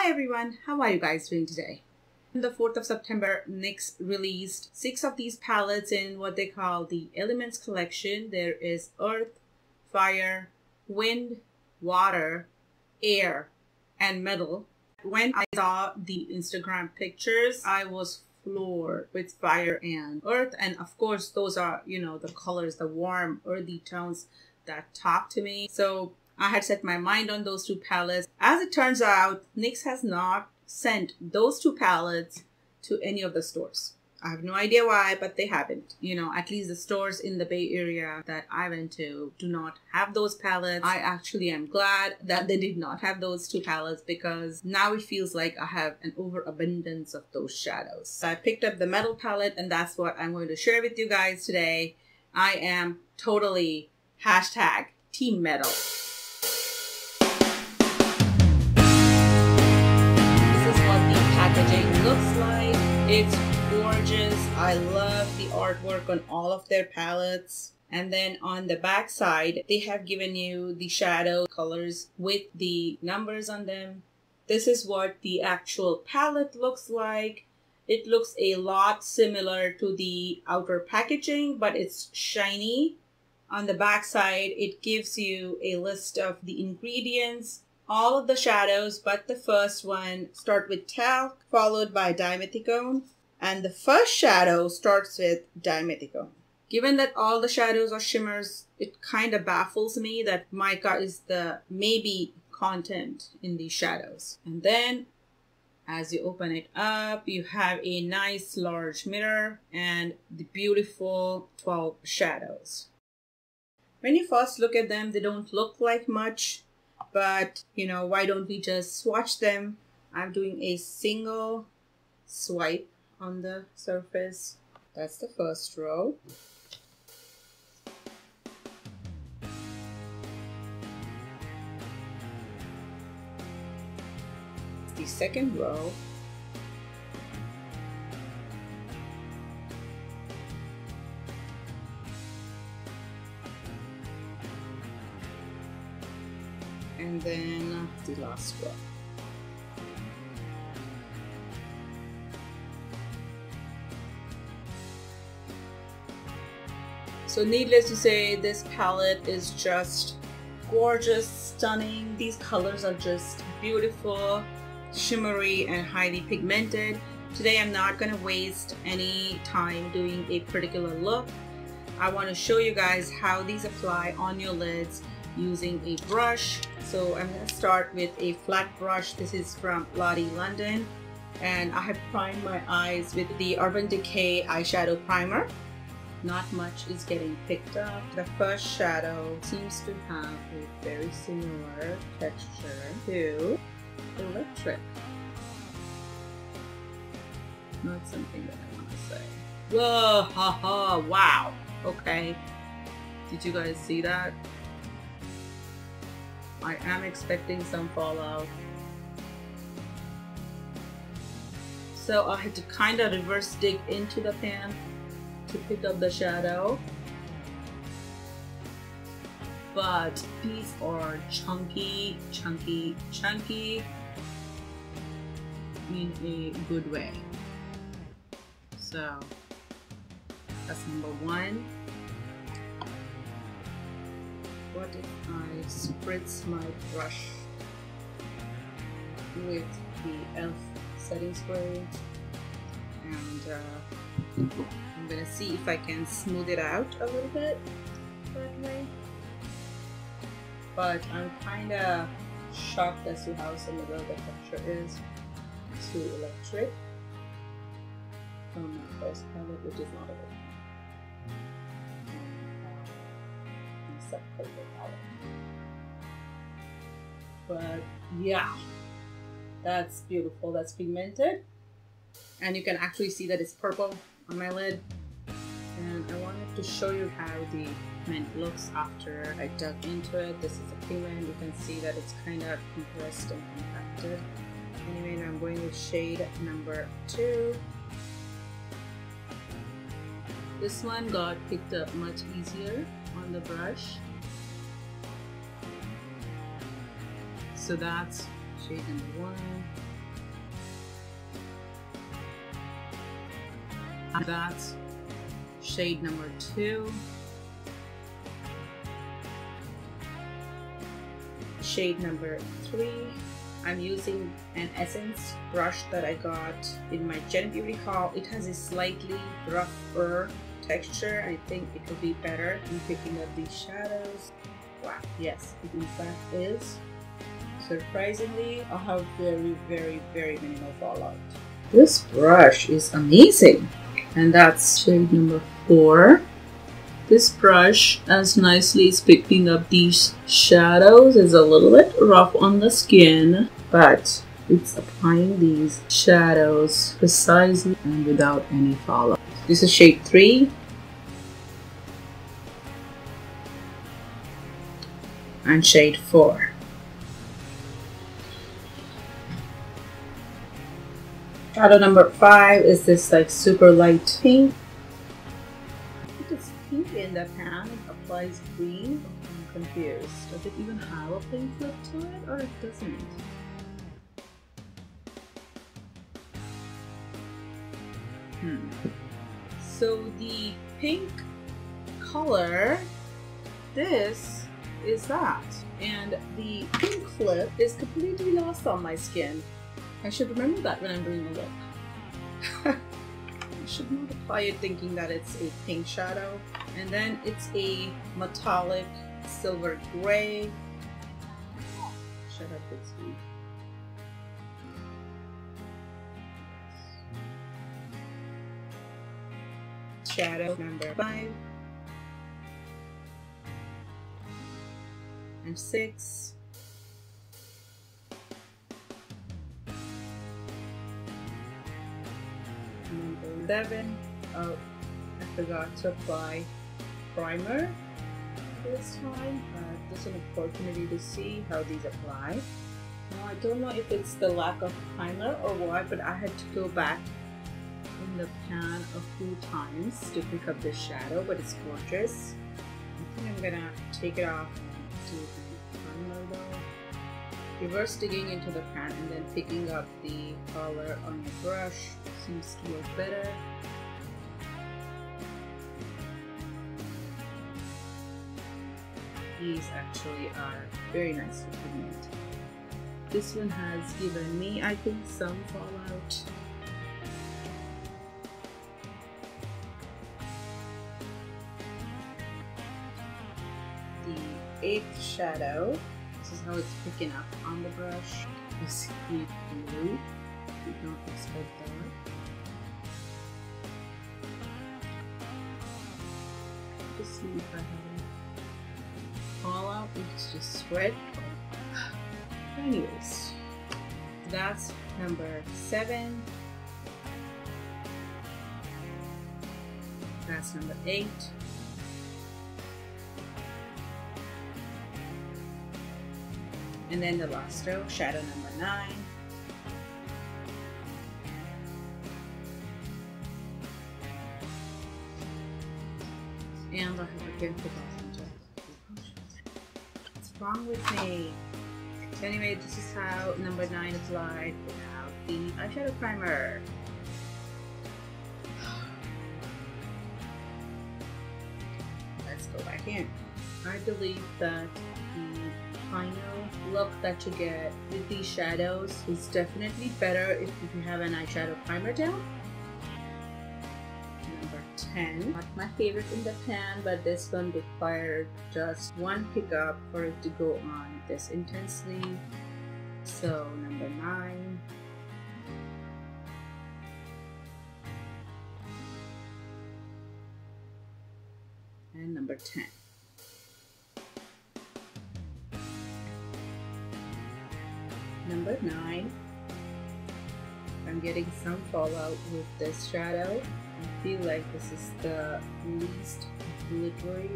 Hi everyone, how are you guys doing today? On the 4th of September, NYX released 6 of these palettes in what they call the Elements collection. There is Earth, Fire, Wind, Water, Air, and Metal. When I saw the Instagram pictures, I was floored with Fire and Earth. And of course, those are, the colors, the warm, earthy tones that talk to me. So I had set my mind on those 2 palettes. As it turns out, NYX has not sent those 2 palettes to any of the stores. I have no idea why, but they haven't. At least the stores in the Bay Area that I went to do not have those palettes. I actually am glad that they did not have those 2 palettes because now it feels like I have an overabundance of those shadows. So I picked up the Metal palette and that's what I'm going to share with you guys today. I am totally #Team Metal. Packaging looks like. It's gorgeous. I love the artwork on all of their palettes. And then on the back side, they have given you the shadow colors with the numbers on them. This is what the actual palette looks like. It looks a lot similar to the outer packaging, but it's shiny. On the back side, it gives you a list of the ingredients, all of the shadows, but the first one start with talc, followed by dimethicone. And the first shadow starts with dimethicone. Given that all the shadows are shimmers, it kind of baffles me that mica is the maybe content in these shadows. And then as you open it up, you have a nice large mirror and the beautiful 12 shadows. When you first look at them, they don't look like much. But, why don't we just swatch them? I'm doing a single swipe on the surface. That's the first row. The second row. And then the last row. So needless to say, this palette is just gorgeous, stunning. These colors are just beautiful, shimmery, and highly pigmented. Today I'm not going to waste any time doing a particular look. I want to show you guys how these apply on your lids using a brush. So I'm going to start with a flat brush. This is from Lottie London, and I have primed my eyes with the Urban Decay eyeshadow primer. Not much is getting picked up. The first shadow seems to have a very similar texture to Electric. Not something that I want to say. Whoa, haha, wow. Okay. Did you guys see that? I am expecting some fallout. So I had to kind of reverse dig into the pan to pick up the shadow. But these are chunky in a good way. So that's number 1. What if I spritz my brush with the e.l.f. setting spray, and I'm gonna see if I can smooth it out a little bit that way. But I'm kind of shocked as to how similar the texture is to Electric from my first palette, which is not a good one. But yeah, that's beautiful. That's pigmented, and you can actually see that it's purple on my lid. And I wanted to show you how the pigment looks after I dug into it. This is a pigment. You can see that it's kind of compressed and compacted. Anyway, I'm going with shade number 2. This one got picked up much easier on the brush. So that's shade number 1. That's shade number 2. Shade number 3. I'm using an essence brush that I got in my Gen Beauty haul. It has a slightly rougher texture. I think it will be better in picking up these shadows. Wow, yes, it in fact is. Surprisingly, I have very, very, very minimal fallout. This brush is amazing. And that's shade number 4. This brush, as nicely as picking up these shadows, is a little bit rough on the skin, but it's applying these shadows precisely and without any fallout. This is shade 3. And shade 4. Shadow number 5 is this like super light pink. It's pink in the pan. It applies green. I'm confused. Does it even have a pink flip to it, or it doesn't? So the pink color, this is that, and the pink flip is completely lost on my skin. I should remember that when I'm doing a look. I should not apply it thinking that it's a pink shadow. And then it's a metallic silver gray. Shut up, Bitsby. Shadow number 5. And 6. Number 11. Oh, I forgot to apply primer this time. This is an opportunity to see how these apply. Now, I don't know if it's the lack of primer or what, but I had to go back in the pan a few times to pick up the shadow, but it's gorgeous. I think I'm gonna take it off and do the primer though. Reverse digging into the pan and then picking up the color on your brush seems to work better. These actually are very nice to pigment. This one has given me, I think, some fallout. The 8th shadow. This is how it's picking up on the brush. Basically blue. Did not expect that. Just see if I have any fallout. It's just sweat. Anyways, that's number 7. That's number 8. And then the last row, shadow number 9. And I have again forgotten to. What's wrong with me? Anyway, this is how number 9 applied without the eyeshadow primer. Let's go back in. I believe that the final look that you get with these shadows is definitely better if you have an eyeshadow primer down. Number 10. Not my favorite in the pan, but this one required just one pickup for it to go on this intensely. So number 9. And number 10. Number 9. I'm getting some fallout with this shadow. I feel like this is the least glittery,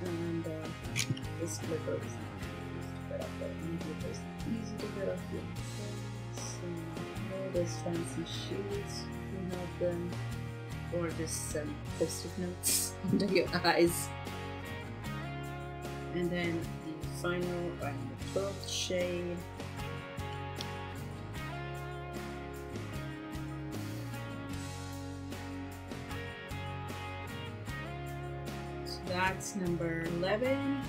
and this glitter is not easy to get off there. And glitter is easy to get off your face. All those fancy shades, you have them, or just some post-it notes under your eyes. And then the final, the 12th shade. that's number 11.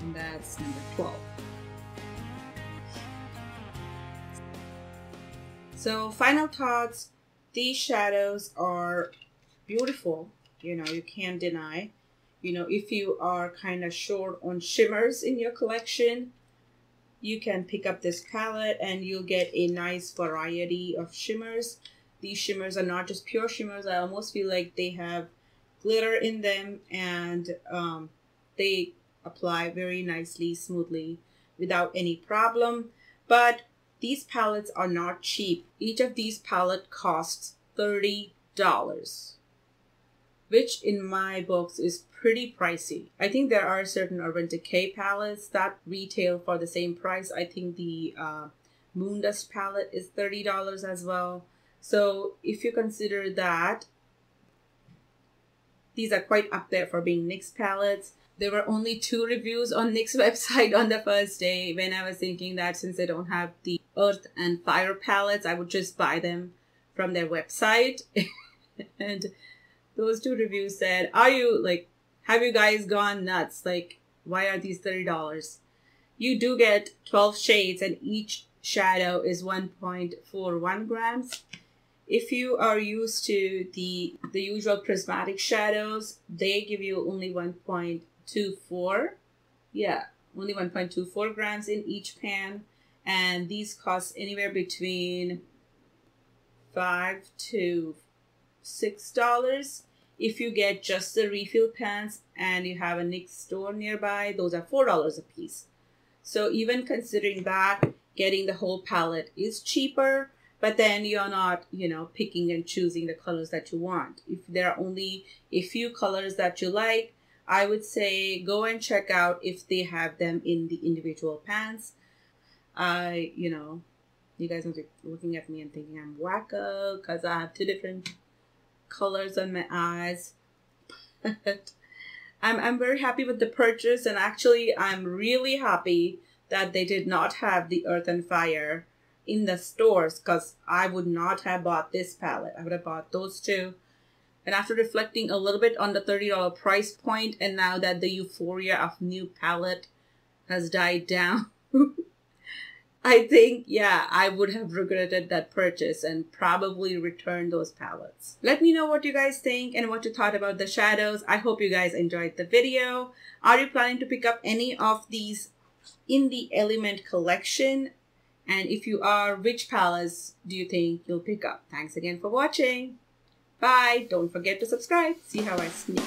And that's number 12. So final thoughts, these shadows are beautiful, you know, you can't deny. You know, if you are kind of short on shimmers in your collection, you can pick up this palette and you'll get a nice variety of shimmers. These shimmers are not just pure shimmers. I almost feel like they have glitter in them, and they apply very nicely, smoothly, without any problem. But these palettes are not cheap. Each of these palettes costs $30, which in my books is pretty pricey. I think there are certain Urban Decay palettes that retail for the same price. I think the Moondust palette is $30 as well. So if you consider that, these are quite up there for being NYX palettes. There were only 2 reviews on NYX website on the first day, when I was thinking that since they don't have the Earth and Fire palettes, I would just buy them from their website. And those 2 reviews said, have you guys gone nuts? Like, why are these $30? You do get 12 shades and each shadow is 1.41 grams. If you are used to the usual prismatic shadows, they give you only 1.24. Yeah, only 1.24 grams in each pan. And these cost anywhere between $5 to $6. If you get just the refill pans and you have a NYX store nearby, those are $4 a piece. So even considering that, getting the whole palette is cheaper, but then you're not, you know, picking and choosing the colors that you want. If there are only a few colors that you like, I would say go and check out if they have them in the individual pans. You know, you guys must be looking at me and thinking I'm wacko because I have 2 different colors on my eyes. But I'm very happy with the purchase, and actually I'm really happy that they did not have the Earth and Fire in the stores, because I would not have bought this palette. I would have bought those 2. And after reflecting a little bit on the $30 price point, and now that the euphoria of new palette has died down, I think, yeah, I would have regretted that purchase and probably returned those palettes. Let me know what you guys think and what you thought about the shadows. I hope you guys enjoyed the video. Are you planning to pick up any of these in the Element collection? And if you are, which palettes do you think you'll pick up? Thanks again for watching. Bye. Don't forget to subscribe. See how I sneak